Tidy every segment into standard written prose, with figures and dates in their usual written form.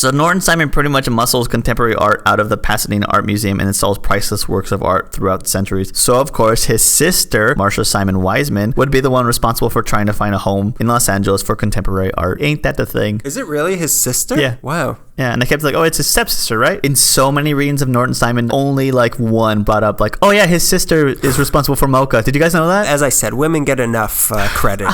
So Norton Simon pretty much muscles contemporary art out of the Pasadena Art Museum and installs priceless works of art throughout the centuries. So of course his sister, Marcia Simon Wiseman, would be the one responsible for trying to find a home in Los Angeles for contemporary art. Ain't that the thing? Is it really his sister? Yeah. Wow. Yeah, and I kept like, oh, it's his stepsister, right? In so many readings of Norton Simon, only like one brought up like, oh yeah, his sister is responsible for MOCA. Did you guys know that? As I said, women get enough credit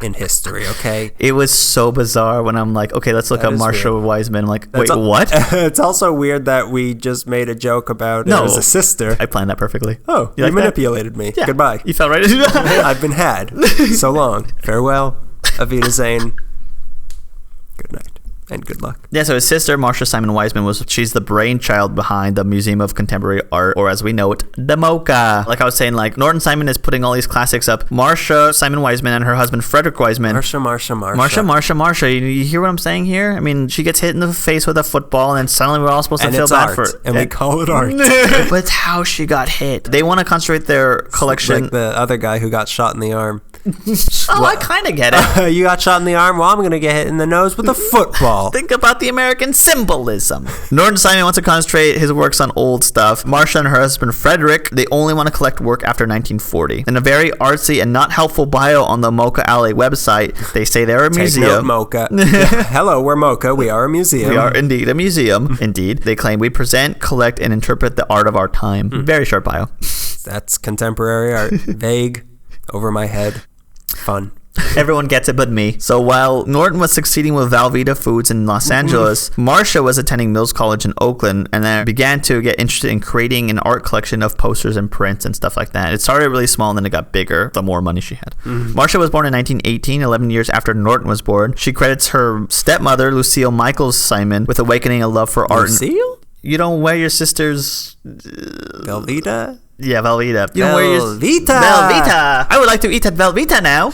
in history, okay? It was so bizarre when I'm like, okay, let's look up Marcia Wiseman. I'm like, wait, what? It's also weird that we just made a joke about it as a sister. I planned that perfectly. Oh, you like manipulated me. Yeah. Goodbye. You felt right. I've been had. So long. Farewell. Auf Wiedersehen. Good night. And good luck. Yeah, so his sister, Marcia Simon Wiseman, she's the brainchild behind the Museum of Contemporary Art, or as we know it, the MOCA. Like I was saying, like Norton Simon is putting all these classics up. Marcia Simon Wiseman and her husband, Frederick Wiseman. Marcia. You hear what I'm saying here? I mean, she gets hit in the face with a football, and then suddenly we're all supposed to feel bad for it. And we call it art. But it's how she got hit. They want to concentrate their collection. Like the other guy who got shot in the arm. I kind of get it. You got shot in the arm? Well, I'm going to get hit in the nose with a football. Think about the American symbolism. Norton Simon wants to concentrate his works on old stuff. Marcia and her husband Frederick, they only want to collect work after 1940. In a very artsy and not helpful bio on the MOCA LA website, they say they're a museum. Take note, MOCA. Hello, we're MOCA. We are a museum. We are indeed a museum. Indeed. They claim we present, collect, and interpret the art of our time. Very short bio. That's contemporary art. Vague, over my head. Fun. Everyone gets it but me. So while Norton was succeeding with Velveeta Foods in Los Angeles, Marcia was attending Mills College in Oakland and then began to get interested in creating an art collection of posters and prints and stuff like that. It started really small and then it got bigger the more money she had. Marcia was born in 1918, 11 years after Norton was born. She credits her stepmother, Lucille Michaels Simon, with awakening a love for art. Lucille? You don't wear your sister's... Velveeta? Yeah, Velveeta. You don't wear your... Velveeta! I would like to eat at Velveeta now.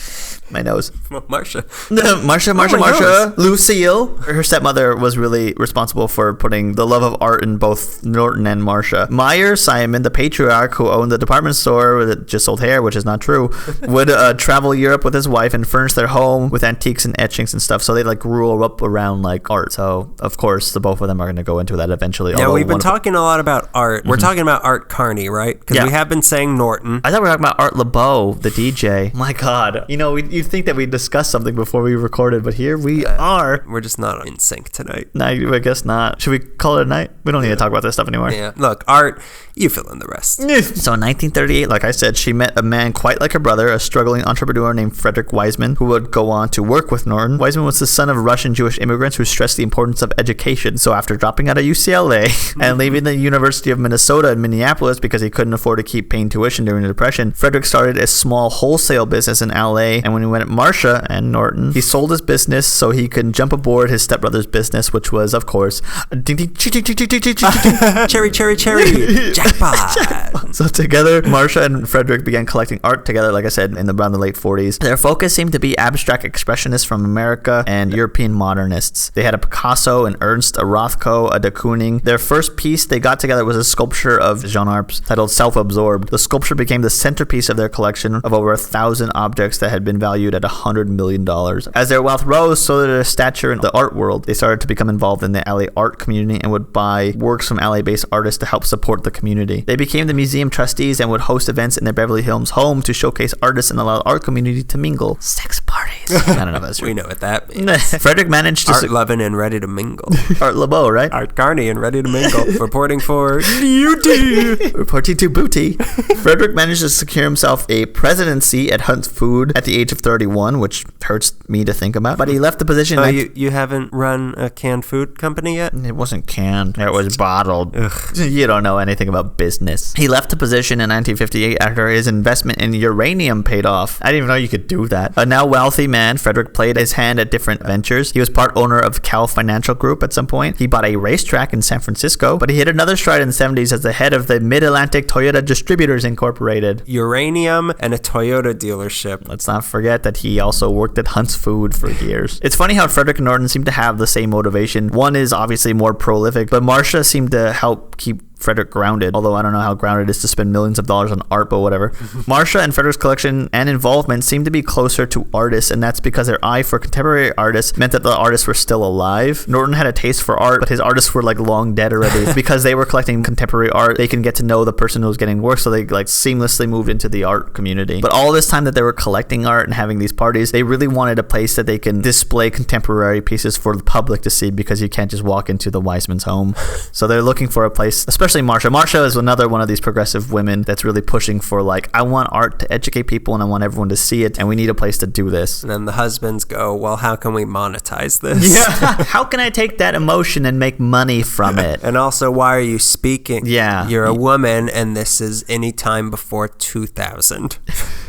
My nose. Marcia. Marcia. Lucille. Her stepmother was really responsible for putting the love of art in both Norton and Marcia. Meyer Simon, the patriarch who owned the department store that just sold hair, which is not true, would travel Europe with his wife and furnish their home with antiques and etchings and stuff. So they like grew up around like art. So of course the both of them are going to go into that eventually. Yeah, we've been talking a lot about art. We're talking about Art Carney, right? Because we have been saying Norton. I thought we were talking about Art LeBeau, the DJ. My God. You know, you'd think that we discussed something before we recorded, but here we are. We're just not in sync tonight. No, I guess not. Should we call it a night? We don't need to talk about this stuff anymore. Yeah. Look, art, you fill in the rest. So in 1938, like I said, she met a man quite like her brother, a struggling entrepreneur named Frederick Wiseman, who would go on to work with Norton. Wiseman was the son of Russian Jewish immigrants who stressed the importance of education. So after dropping out of UCLA and leaving the University of Minnesota in Minneapolis because he couldn't afford to keep paying tuition during the Depression, Frederick started a small wholesale business in LA. And when he went at Marcia and Norton, he sold his business so he could jump aboard his stepbrother's business, which was, of course, cherry, jackpot. So together, Marcia and Frederick began collecting art together, like I said, in around the late 40s. Their focus seemed to be abstract expressionists from America and European modernists. They had a Picasso, an Ernst, a Rothko, a de Kooning. Their first piece they got together was a sculpture of Jean Arp's titled Self-Absorbed. The sculpture became the centerpiece of their collection of over 1,000 objects that had been valued at $100 million. As their wealth rose, so did their stature in the art world. They started to become involved in the LA art community and would buy works from LA-based artists to help support the community. They became the museum trustees and would host events in their Beverly Hills home to showcase artists and allow the art community to mingle. Sex parties. I don't know if that's true. We know what that means. Frederick managed to... Art loving and ready to mingle. Art LeBeau, right? Art Carney and ready to mingle. Reporting for UT. Reporting to Booty. Frederick managed to secure himself a presidency at Hunt's Food at the age of 31, which hurts me to think about. But he left the position... You haven't run a canned food company yet? It wasn't canned. It was bottled. Ugh. You don't know anything about business. He left the position in 1958 after his investment in uranium paid off. I didn't even know you could do that. A now wealthy man, Frederick played his hand at different ventures. He was part owner of Cal Financial Group at some point. He bought a racetrack in San Francisco, but he hit another stride in the 70s as the head of the Mid-Atlantic Toyota Distributors Incorporated. Uranium and a Toyota dealership. Let's not forget that he also worked at Hunt's Food for years. It's funny how Frederick and Norton seem to have the same motivation. One is obviously more prolific, but Marcia seemed to help keep Frederick grounded, although I don't know how grounded it is to spend millions of dollars on art, but whatever. Marcia and Frederick's collection and involvement seemed to be closer to artists, and that's because their eye for contemporary artists meant that the artists were still alive. Norton had a taste for art, but his artists were like long dead already. Because they were collecting contemporary art, they can get to know the person who was getting work, so they like seamlessly moved into the art community. But all this time that they were collecting art and having these parties, they really wanted a place that they can display contemporary pieces for the public to see, because you can't just walk into the Weisman's home. So they're looking for a place, especially Marcia. Marcia is another one of these progressive women that's really pushing for like, I want art to educate people and I want everyone to see it, and we need a place to do this. And then the husbands go, well, how can we monetize this? Yeah. How can I take that emotion and make money from it? And also, why are you speaking? Yeah. You're a woman, and this is any time before 2000.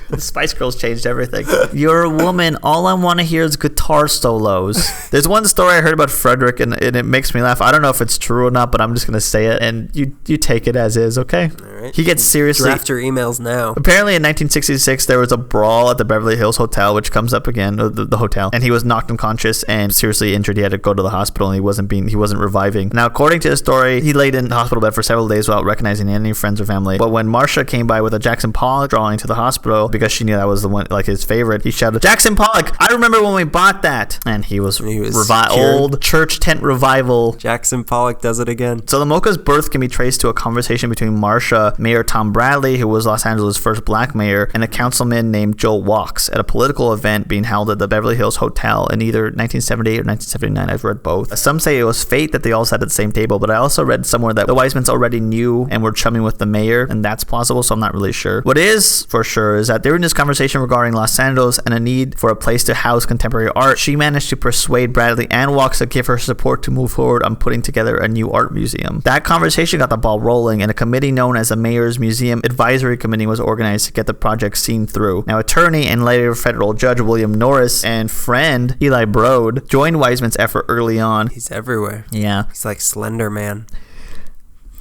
The Spice Girls changed everything. You're a woman. All I want to hear is guitar solos. There's one story I heard about Frederick, and it makes me laugh. I don't know if it's true or not, but I'm just going to say it, and you take it as is, okay? All right. He gets seriously... Draft your emails now. Apparently in 1966, there was a brawl at the Beverly Hills Hotel, which comes up again, the hotel, and he was knocked unconscious and seriously injured. He had to go to the hospital, and he wasn't reviving. Now, according to the story, he laid in the hospital bed for several days without recognizing any friends or family. But when Marcia came by with a Jackson Pollock drawing to the hospital, because she knew that was the one, like his favorite, he shouted, "Jackson Pollock, I remember when we bought that." And he was old church tent revival. Jackson Pollock does it again. So the MOCA's birth can be traced to a conversation between Marcia, Mayor Tom Bradley, who was Los Angeles' first black mayor, and a councilman named Joel Walks at a political event being held at the Beverly Hills Hotel in either 1978 or 1979. I've read both. Some say it was fate that they all sat at the same table, but I also read somewhere that the Weismans already knew and were chumming with the mayor, and that's plausible, so I'm not really sure. What is for sure is that during this conversation regarding Los Angeles and a need for a place to house contemporary art, she managed to persuade Bradley and Walks to give her support to move forward on putting together a new art museum. That conversation got the ball rolling, and a committee known as the Mayor's Museum Advisory Committee was organized to get the project seen through. Now, attorney and later federal judge William Norris and friend Eli Broad joined Weisman's effort early on. He's everywhere. Yeah. He's like Slender Man.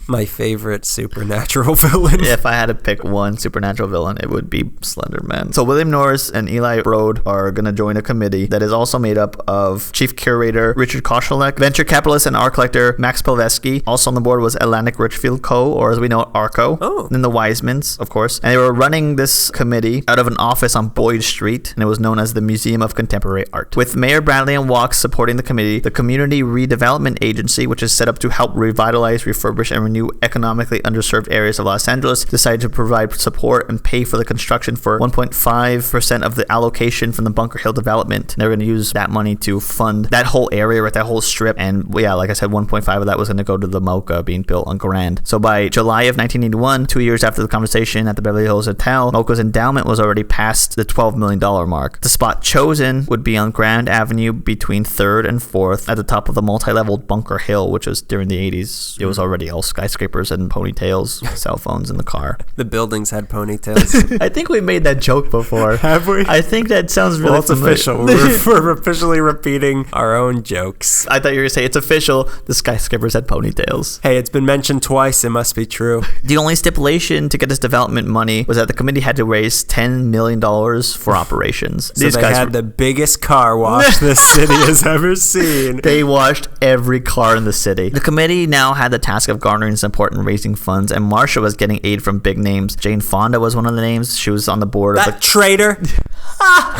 My favorite supernatural villain. If I had to pick one supernatural villain, it would be Slender Man. So William Norris and Eli Broad are going to join a committee that is also made up of chief curator Richard Koshelek, venture capitalist and art collector Max Pelvesky. Also on the board was Atlantic Richfield Co., or as we know it, ARCO. Oh. And the Weismans, of course. And they were running this committee out of an office on Boyd Street, and it was known as the Museum of Contemporary Art. With Mayor Bradley and Walks supporting the committee, the Community Redevelopment Agency, which is set up to help revitalize, refurbish, and renew economically underserved areas of Los Angeles, decided to provide support and pay for the construction for 1.5% of the allocation from the Bunker Hill development. They're going to use that money to fund that whole area, right, that whole strip. And yeah, like I said, 1.5 of that was going to go to the MOCA being built on Grand. So by July of 1981, 2 years after the conversation at the Beverly Hills Hotel, MOCA's endowment was already past the $12 million mark. The spot chosen would be on Grand Avenue between 3rd and 4th at the top of the multi-leveled Bunker Hill, which was during the 80s. It was already all skyscrapers and ponytails, cell phones in the car. The buildings had ponytails. I think we made that joke before. Have we? I think that sounds really well, it's familiar. official. We're officially repeating our own jokes. I thought you were going to say it's official. The skyscrapers had ponytails. Hey, it's been mentioned twice. It must be true. The only stipulation to get this development money was that the committee had to raise $10 million for operations. So they had the biggest car wash this city has ever seen. They washed every car in the city. The committee now had the task of garnering support and raising funds, and Marcia was getting aid from big names. Jane Fonda was one of the names. She was on the board of the traitor.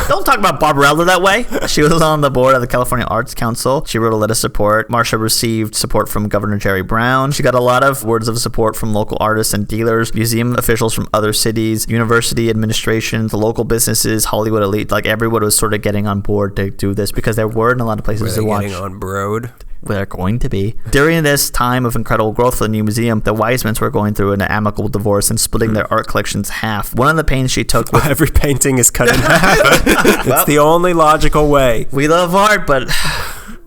Don't talk about Barbarella that way. She was on the board of the California Arts Council. She wrote a letter of support. Marcia received support from Governor Jerry Brown. She got a lot of words of support from local artists and dealers, museum officials from other cities, university administrations, local businesses, Hollywood elite. Like everyone was sort of getting on board to do this because there weren't a lot of places to watch. Getting on Broad. They're going to be. During this time of incredible growth for the new museum, the Weismans were going through an amicable divorce and splitting their art collections half. One of the pains she took with... Every painting is cut in half. It's the only logical way. We love art, but...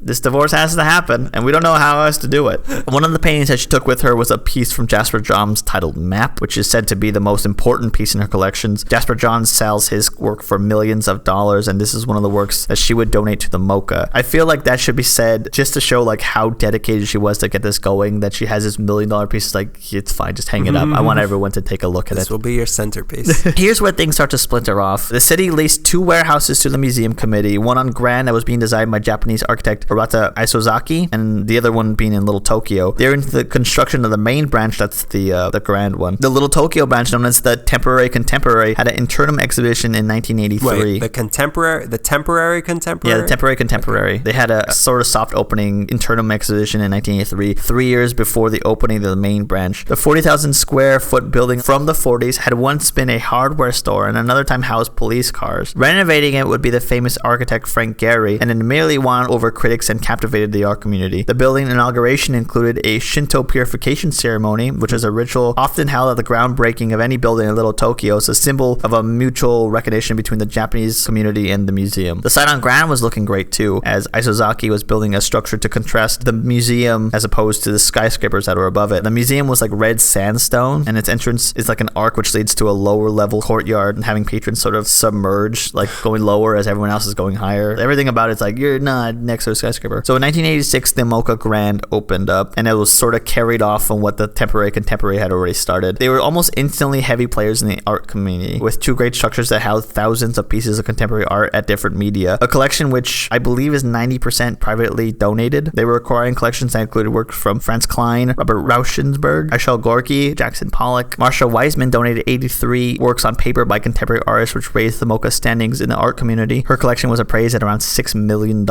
this divorce has to happen, and we don't know how else to do it. One of the paintings that she took with her was a piece from Jasper Johns titled Map, which is said to be the most important piece in her collections. Jasper Johns sells his work for millions of dollars, and this is one of the works that she would donate to the MOCA. I feel like that should be said just to show like how dedicated she was to get this going, that she has this $1 million piece. Like, it's fine, just hang it up. I want everyone to take a look at it. This will be your centerpiece. Here's where things start to splinter off. The city leased 2 warehouses to the museum committee, one on Grand that was being designed by Japanese architect Hirata Isozaki, and the other one being in Little Tokyo. They're into the construction of the main branch, that's the grand one. The Little Tokyo branch, known as the Temporary Contemporary, had an interim exhibition in 1983. Wait, the temporary contemporary? Yeah, the Temporary Contemporary. Okay. They had a sort of soft opening interim exhibition in 1983, 3 years before the opening of the main branch. The 40,000 square foot building from the 40s had once been a hardware store and another time housed police cars. Renovating it would be the famous architect Frank Gehry, and it immediately won over critics and captivated the art community. The building inauguration included a Shinto purification ceremony, which is a ritual often held at the groundbreaking of any building in Little Tokyo. It's a symbol of a mutual recognition between the Japanese community and the museum. The site on ground was looking great too, as Isozaki was building a structure to contrast the museum as opposed to the skyscrapers that were above it. The museum was like red sandstone, and its entrance is like an arc which leads to a lower level courtyard, and having patrons sort of submerged, like going lower as everyone else is going higher. Everything about it's like you're not next to a skyscraper. So in 1986, the MOCA Grand opened up, and it was sort of carried off from what the Temporary Contemporary had already started. They were almost instantly heavy players in the art community, with two great structures that housed thousands of pieces of contemporary art at different media. A collection which I believe is 90% privately donated. They were acquiring collections that included work from Franz Kline, Robert Rauschenberg, Michel Gorky, Jackson Pollock. Marcia Wiseman donated 83 works on paper by contemporary artists, which raised the MOCA standings in the art community. Her collection was appraised at around $6 million.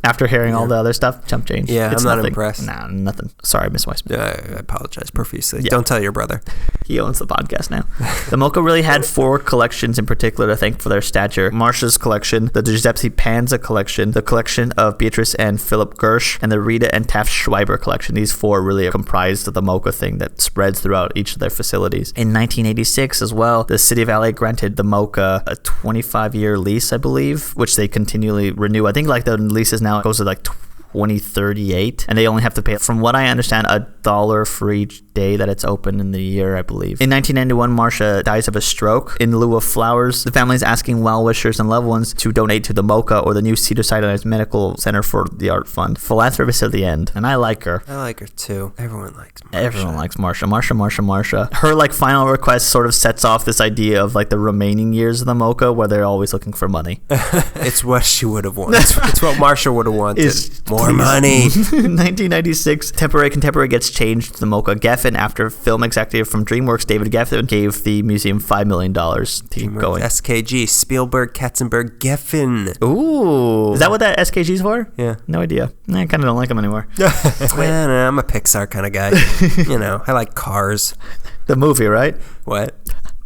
After hearing all the other stuff, chump change. Yeah, it's I'm not nothing. impressed. Nah, nothing. Sorry, Miss Wiseman. I apologize profusely. Yeah. Don't tell your brother. He owns the podcast now. The MOCA really had 4 collections in particular to thank for their stature. Marcia's collection, the Giuseppe Panza collection, the collection of Beatrice and Philip Gersh, and the Rita and Taft Schreiber collection. These 4 really are comprised of the MOCA thing that spreads throughout each of their facilities. In 1986 as well, the city of LA granted the MOCA a 25-year lease, I believe, which they continually renew. I think like the leases now goes to like 2038, and they only have to pay, from what I understand, $1 for each day that it's open in the year, I believe. In 1991, Marcia dies of a stroke. In lieu of flowers, the family is asking well-wishers and loved ones to donate to the MOCA or the new Cedars-Sinai Medical Center for the Art Fund. Philanthropist at the end, and I like her. I like her too. Everyone likes Marcia. Everyone likes Marcia. Marcia. Her like final request sort of sets off this idea of like the remaining years of the MOCA where they're always looking for money. It's what she would have wanted. It's what Marcia would have wanted. More money. In 1996, Temporary Contemporary gets changed to the MOCA Geffen after film executive from DreamWorks, David Geffen, gave the museum $5 million to keep going. SKG, Spielberg, Katzenberg, Geffen. Ooh. Is that what that SKG's for? Yeah. No idea. I kind of don't like them anymore. No, I'm a Pixar kind of guy. I like cars. The movie, right? What?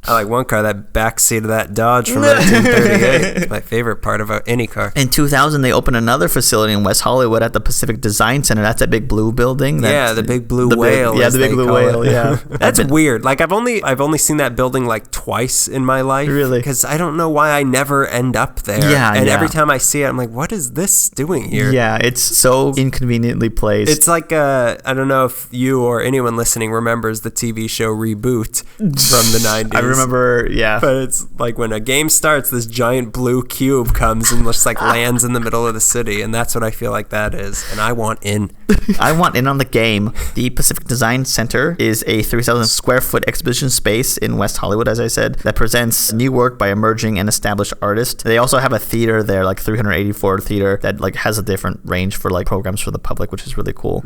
I like one car, that back seat of that Dodge from 1938. It's my favorite part of any car. In 2000, they opened another facility in West Hollywood at the Pacific Design Center. That's that big blue building. The big blue whale. The big blue whale. Yeah, that's weird. Like I've only seen that building like twice in my life. Really? Because I don't know why I never end up there. Yeah, and every time I see it, I'm like, what is this doing here? Yeah, it's so inconveniently placed. It's like I don't know if you or anyone listening remembers the TV show Reboot from the 90s. I remember. Yeah. But it's like when a game starts, this giant blue cube comes and just like lands in the middle of the city, and that's what I feel like that is. And I want in. I want in on the game. The Pacific Design Center is a 3,000 square foot exhibition space in West Hollywood, as I said, that presents new work by emerging and established artists. They also have a theater there, like 384 theater, that like has a different range for like programs for the public, which is really cool.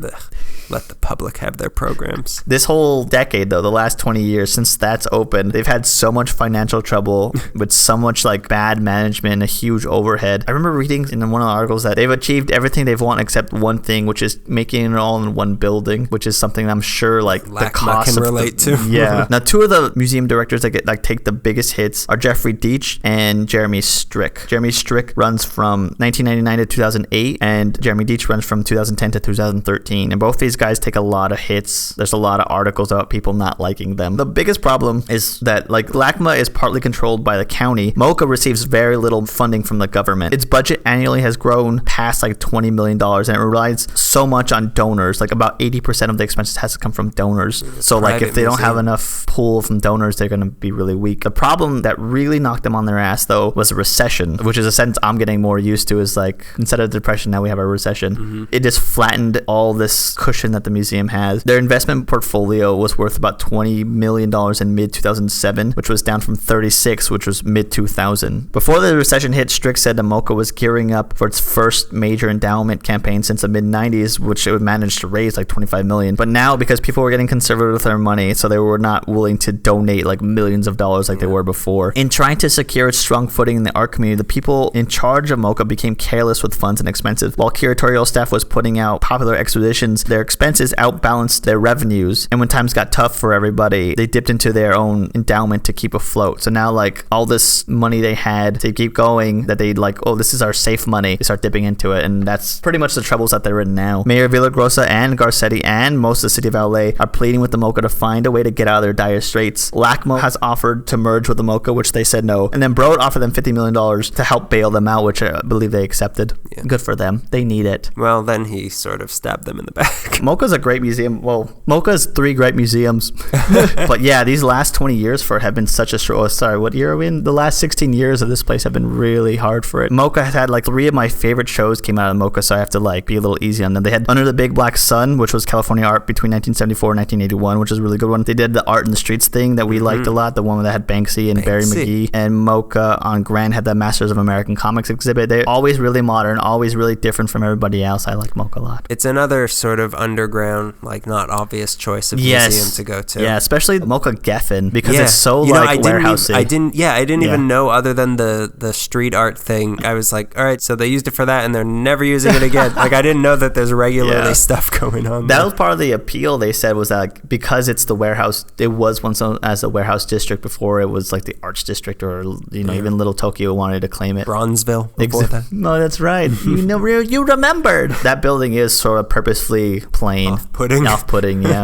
Let the public have their programs. This whole decade, though, the last 20 years since that's opened, they've had so much financial trouble with so much like bad management and a huge overhead. I remember reading in one of the articles that they've achieved everything they've wanted except one thing, which is making it all in one building, which is something I'm sure like LACMA the cost can relate to. Yeah. Now, 2 of the museum directors that take the biggest hits are Jeffrey Deitch and Jeremy Strick. Jeremy Strick runs from 1999 to 2008, and Jeremy Deitch runs from 2010 to 2013. And both these guys take a lot of hits. There's a lot of articles about people not liking them. The biggest problem is that like LACMA is partly controlled by the county. MOCA receives very little funding from the government. Its budget annually has grown past like $20 million, and it relies so much on donors. Like about 80% of the expenses has to come from donors. So like if they don't have enough pull from donors, they're going to be really weak. The problem that really knocked them on their ass though was a recession, which is a sentence I'm getting more used to, is like instead of depression, now we have a recession. It just flattened all this cushion collection that the museum has. Their investment portfolio was worth about $20 million in mid-2007, which was down from 36, which was mid-2000. Before the recession hit, Strick said that MOCA was gearing up for its first major endowment campaign since the mid-90s, which it would manage to raise like $25 million. But now, because people were getting conservative with their money, so they were not willing to donate like millions of dollars like they were before. In trying to secure its strong footing in the art community, the people in charge of MOCA became careless with funds and expenses. While curatorial staff was putting out popular expositions, their expenses outbalanced their revenues, and when times got tough for everybody, they dipped into their own endowment to keep afloat. So now, like, all this money they had to keep going, that they like, oh, this is our safe money, they start dipping into it, and that's pretty much the troubles that they're in now. Mayor Villagrosa and Garcetti and most of the city of LA are pleading with the MOCA to find a way to get out of their dire straits. LACMA has offered to merge with the MOCA, which they said no, and then Broad offered them $50 million to help bail them out, which I believe they accepted. Yeah. Good for them. They need it. Well, then he sort of stabbed them in the back. MOCA's a great museum. Well, MOCA's 3 great museums. But yeah, these last 20 years for it have been such a struggle. Oh, sorry, what year are we in? The last 16 years of this place have been really hard for it. MOCA has had like 3 of my favorite shows came out of MOCA, so I have to like be a little easy on them. They had Under the Big Black Sun, which was California art between 1974 and 1981, which is a really good one. They did the Art in the Streets thing that we liked a lot, the one that had Banksy and Barry McGee. And MOCA on Grand had the Masters of American Comics exhibit. They're always really modern, always really different from everybody else. I like MOCA a lot. It's another sort of underground, like not obvious choice of museum to go to. Yeah, especially MOCA Geffen, because it's so like warehousey. I didn't even know, other than the street art thing. I was like, all right, so they used it for that and they're never using it again. Like, I didn't know that there's regularly stuff going on there. That was part of the appeal, they said, was that because it's the warehouse, it was once known as the warehouse district before it was like the arts district, or even Little Tokyo wanted to claim it. Bronzeville. No, that's right. You remembered. That building is sort of purposefully plain. Off-putting, yeah.